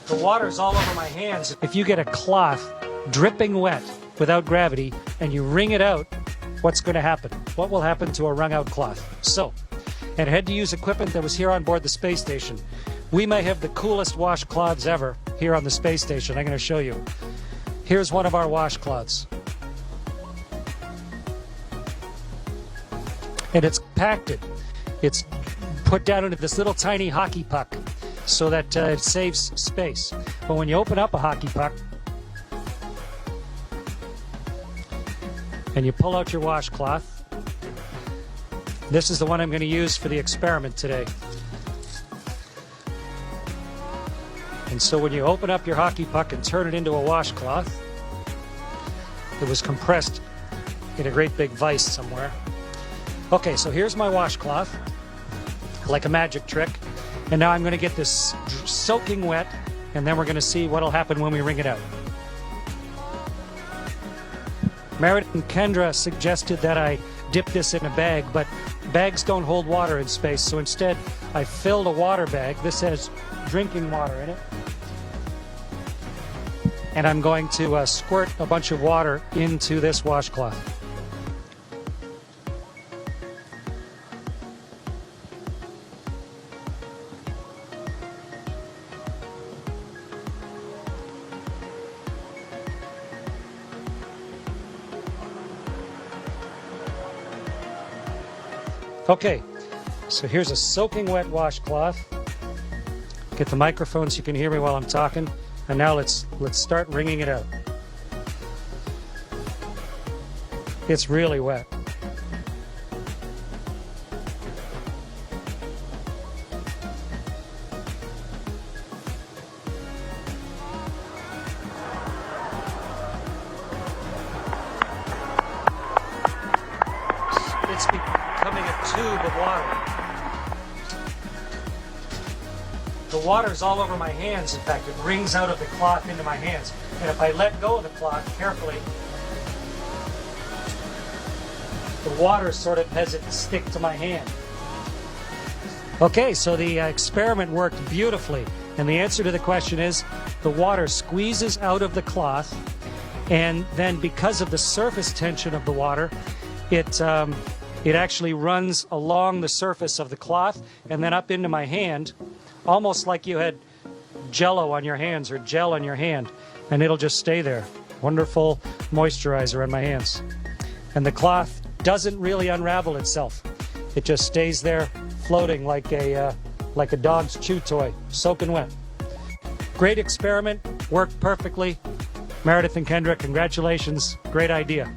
The water's all over my hands. If you get a cloth dripping wet without gravity and you wring it out, what's going to happen? What will happen to a wrung out cloth? So, and I had to use equipment that was here on board the space station. We may have the coolest washcloths ever here on the space station. I'm going to show you. Here's one of our washcloths. And it's compacted. It's put down into this little tiny hockey puck so that it saves space. But when you open up a hockey puck and you pull out your washcloth, this is the one I'm going to use for the experiment today. And so when you open up your hockey puck and turn it into a washcloth, it was compressed in a great big vise somewhere. Okay, so here's my washcloth, like a magic trick. And now I'm going to get this soaking wet, and then we're going to see what will happen when we wring it out. Meredith and Kendra suggested that I dip this in a bag, but bags don't hold water in space, so instead I filled a water bag. This has drinking water in it. And I'm going to squirt a bunch of water into this washcloth. Okay, so here's a soaking wet washcloth. Get the microphone so you can hear me while I'm talking. And now let's start wringing it out. It's really wet. It's becoming a tube of water. The water's all over my hands. In fact, it wrings out of the cloth into my hands. And if I let go of the cloth carefully, the water sort of has it stick to my hand. Okay, so the experiment worked beautifully. And the answer to the question is the water squeezes out of the cloth, and then because of the surface tension of the water, it actually runs along the surface of the cloth and then up into my hand, almost like you had Jello on your hands or gel on your hand, and it'll just stay there. Wonderful moisturizer on my hands. And the cloth doesn't really unravel itself. It just stays there floating like a dog's chew toy, soaking wet. Great experiment, worked perfectly. Meredith and Kendra, congratulations, great idea.